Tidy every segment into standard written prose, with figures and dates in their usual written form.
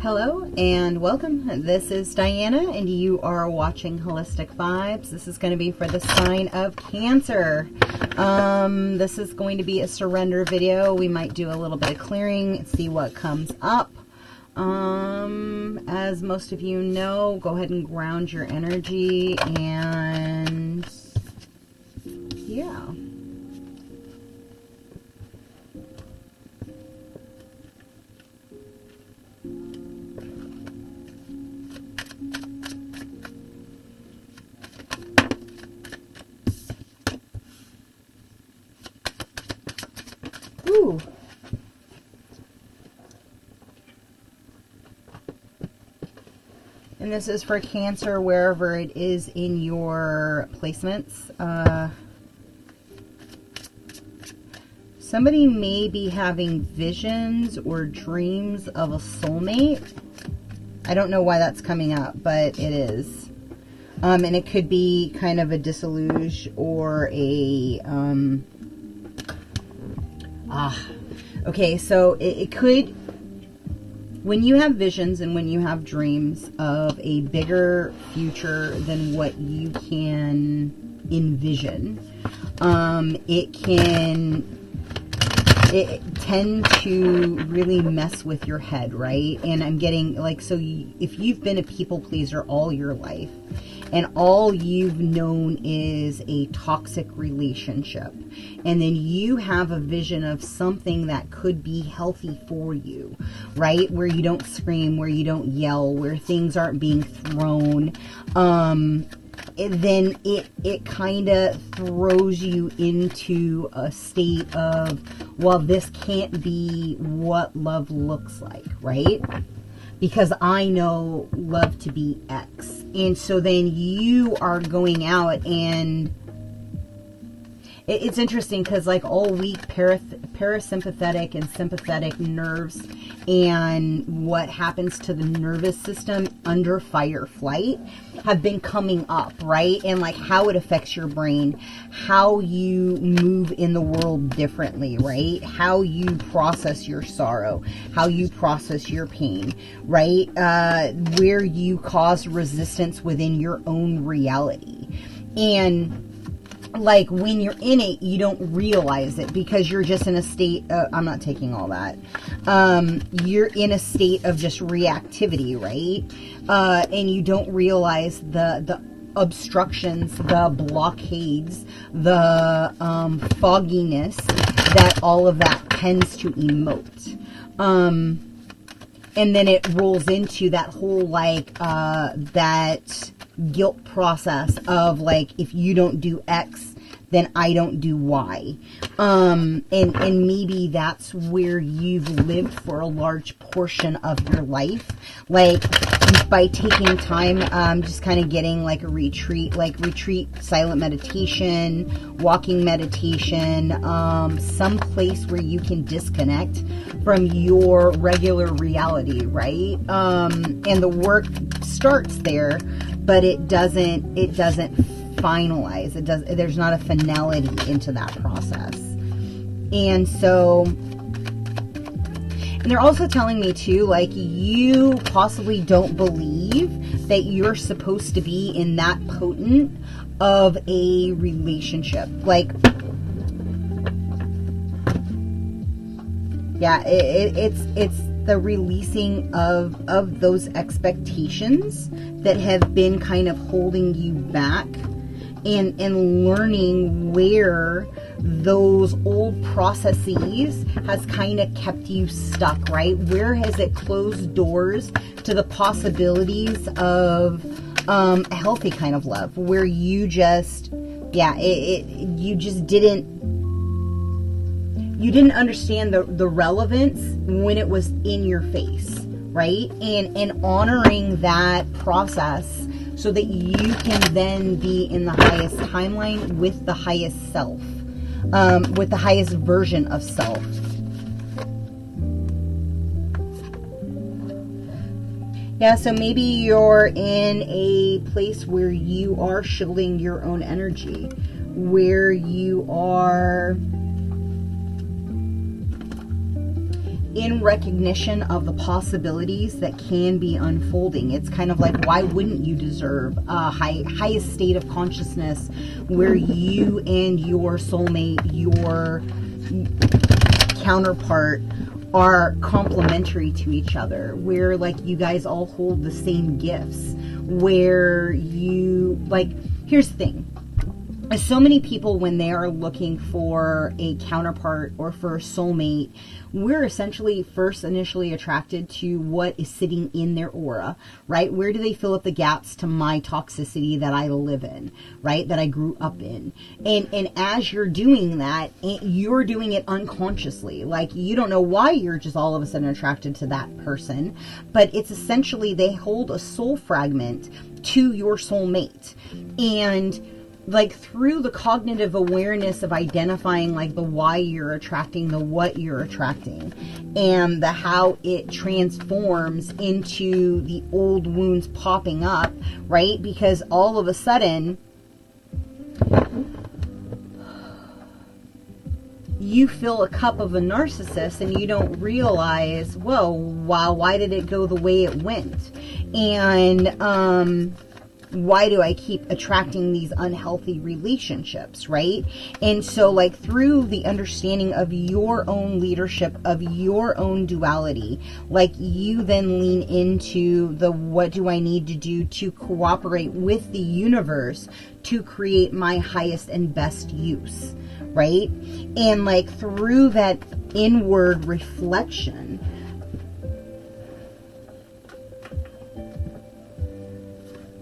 Hello and welcome. This is Diana and you are watching Holistic Vibes. This is going to be for the sign of Cancer. This is going to be a surrender video. We might do a little bit of clearing and see what comes up. As most of you know, go ahead and ground your energy and yeah. Ooh. And this is for Cancer wherever it is in your placements. Somebody may be having visions or dreams of a soulmate. I don't know why that's coming up, but it is. And it could be kind of a disillusion or a... okay, so it could, when you have visions and when you have dreams of a bigger future than what you can envision, it tend to really mess with your head, right? And I'm getting like, so if you've been a people pleaser all your life and all you've known is a toxic relationship, and then you have a vision of something that could be healthy for you, right? Where you don't scream, where you don't yell, where things aren't being thrown, then it kind of throws you into a state of, well, this can't be what love looks like, right? Because I know love to be X. And so then you are going out and it's interesting because like all week parasympathetic and sympathetic nerves and what happens to the nervous system under fight or flight have been coming up, right? And like how it affects your brain, how you move in the world differently, right? How you process your sorrow, how you process your pain, right? Where you cause resistance within your own reality. And like when you're in it, you don't realize it because you're just in a state, I'm not taking all that. You're in a state of just reactivity, right? And you don't realize the obstructions, the blockades, the fogginess that all of that tends to emote. And then it rolls into that whole like, that guilt process of like, if you don't do X, then I don't do Y. And maybe that's where you've lived for a large portion of your life. Like by taking time, just kind of getting like a retreat, silent meditation, walking meditation, some place where you can disconnect from your regular reality, right? And the work starts there, but it doesn't finalize. There's not a finality into that process. And so, and they're also telling me too, like you possibly don't believe that you're supposed to be in that potent of a relationship. Like, yeah, it's the releasing of those expectations that have been kind of holding you back, and learning where those old processes has kind of kept you stuck, right? Where has it closed doors to the possibilities of a healthy kind of love, where you just, yeah, you just didn't understand the relevance when it was in your face, right? And honoring that process so that you can then be in the highest timeline with the highest self, with the highest version of self. Yeah, so maybe you're in a place where you are shielding your own energy, where you are in recognition of the possibilities that can be unfolding. It's kind of like, why wouldn't you deserve a highest state of consciousness where you and your soulmate, your counterpart, are complementary to each other, where like you guys all hold the same gifts, where you, like, here's the thing. So many people, when they are looking for a counterpart or for a soulmate, we're essentially first initially attracted to what is sitting in their aura, right? Where do they fill up the gaps to my toxicity that I live in, right? That I grew up in. And as you're doing that, you're doing it unconsciously. Like, you don't know why you're just all of a sudden attracted to that person, but it's essentially they hold a soul fragment to your soulmate. And like through the cognitive awareness of identifying like the why you're attracting, the what you're attracting, and the how it transforms into the old wounds popping up, right? Because all of a sudden you fill a cup of a narcissist and you don't realize, whoa, wow, why did it go the way it went? And why do I keep attracting these unhealthy relationships, right? And so like through the understanding of your own leadership, of your own duality, like you then lean into the what do I need to do to cooperate with the universe to create my highest and best use, right? And like through that inward reflection,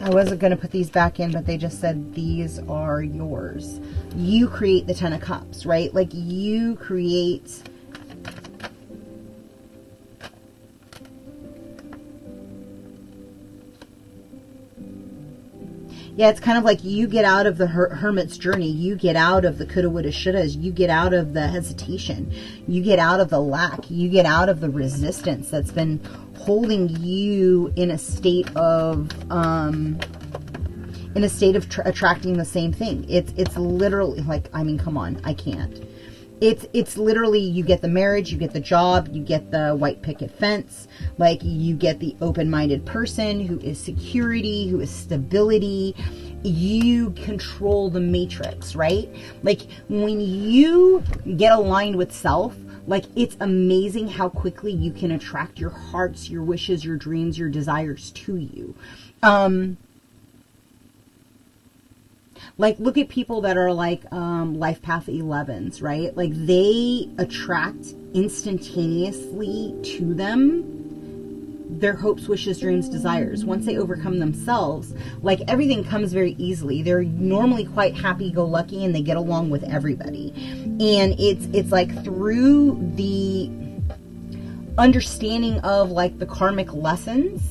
I wasn't going to put these back in, but they just said these are yours. You create the 10 of Cups, right? Like you create... Yeah, it's kind of like you get out of the hermit's journey. You get out of the coulda, woulda, shouldas. You get out of the hesitation. You get out of the lack. You get out of the resistance that's been holding you in a state of attracting the same thing. It's literally like, I mean, come on, I can't. It's literally, you get the marriage, you get the job, you get the white picket fence, like you get the open-minded person who is security, who is stability. You control the matrix, right? Like when you get aligned with self, like it's amazing how quickly you can attract your hearts, your wishes, your dreams, your desires to you. Like, look at people that are like life path 11s, right? Like, they attract instantaneously to them their hopes, wishes, dreams, desires. Once they overcome themselves, like, everything comes very easily. They're normally quite happy-go-lucky, and they get along with everybody. And it's like through the understanding of, like, the karmic lessons,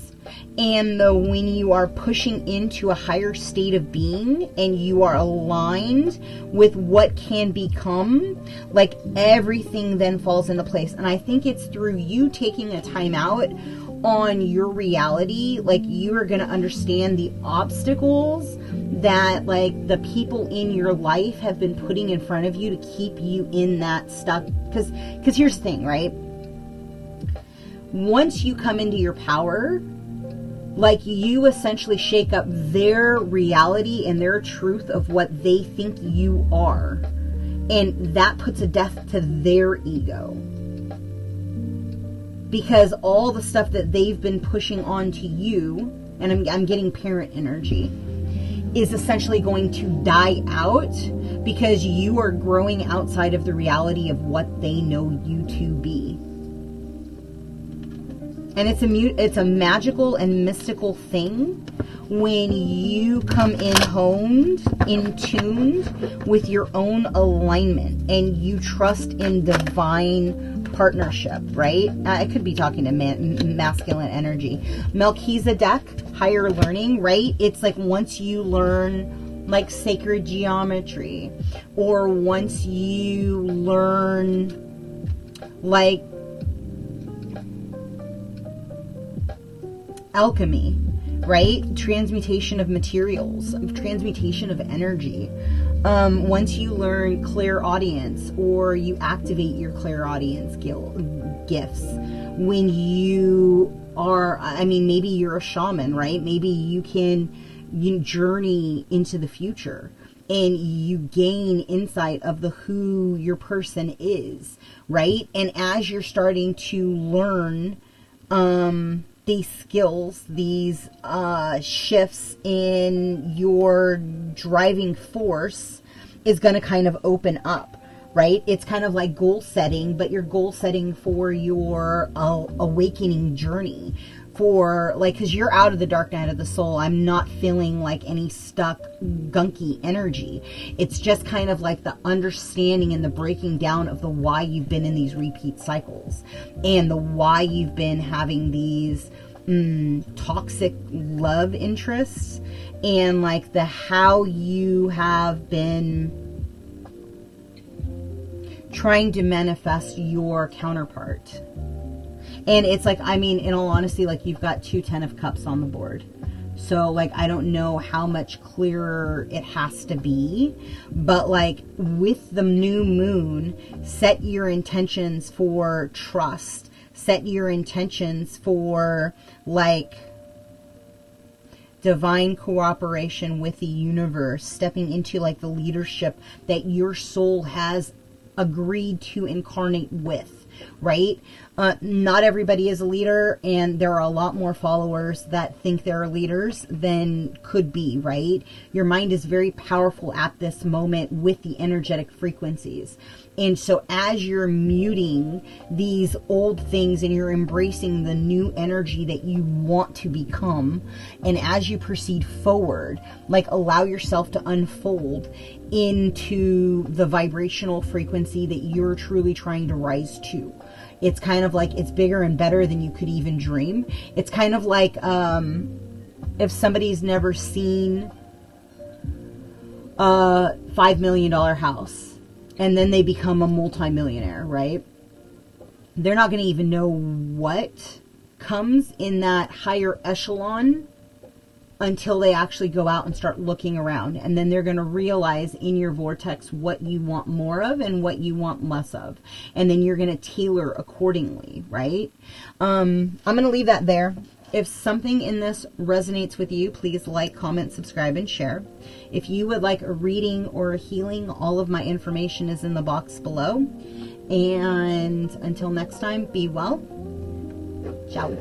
and when you are pushing into a higher state of being and you are aligned with what can become, like everything then falls into place. And I think it's through you taking a time out on your reality, like you are going to understand the obstacles that like the people in your life have been putting in front of you to keep you in that stuck. Because here's the thing, right? Once you come into your power, like you essentially shake up their reality and their truth of what they think you are. And that puts a death to their ego. Because all the stuff that they've been pushing on to you, and I'm getting parent energy, is essentially going to die out because you are growing outside of the reality of what they know you to be. And it's a magical and mystical thing when you come in honed, in tuned with your own alignment and you trust in divine partnership, right? I could be talking to masculine energy. Melchizedek, higher learning, right? It's like once you learn like sacred geometry, or once you learn like alchemy, right? Transmutation of materials, transmutation of energy. Once you learn clairaudience, or you activate your clairaudience gifts when you are, I mean, maybe you're a shaman, right? Maybe you can journey into the future and you gain insight of who your person is, right? And as you're starting to learn these skills, these shifts in your driving force is going to kind of open up, right? It's kind of like goal setting, but you're goal setting for your awakening journey. For like, because you're out of the dark night of the soul. I'm not feeling like any stuck gunky energy. It's just kind of like the understanding and the breaking down of the why you've been in these repeat cycles and the why you've been having these toxic love interests, and like the how you have been trying to manifest your counterpart. And it's like, I mean, in all honesty, like you've got 2 10 of Cups on the board. So like, I don't know how much clearer it has to be, but like with the new moon, set your intentions for trust, set your intentions for like divine cooperation with the universe, stepping into like the leadership that your soul has agreed to incarnate with, right? Not everybody is a leader, and there are a lot more followers that think they're leaders than could be, right? Your mind is very powerful at this moment with the energetic frequencies. And so as you're muting these old things and you're embracing the new energy that you want to become, and as you proceed forward, like allow yourself to unfold into the vibrational frequency that you're truly trying to rise to. It's kind of like it's bigger and better than you could even dream. It's kind of like if somebody's never seen a $5 million house and then they become a multimillionaire, right? They're not going to even know what comes in that higher echelon until they actually go out and start looking around. And then they're going to realize in your vortex what you want more of and what you want less of. And then you're going to tailor accordingly, right? I'm going to leave that there. If something in this resonates with you, please like, comment, subscribe, and share. If you would like a reading or a healing, all of my information is in the box below. And until next time, be well. Ciao.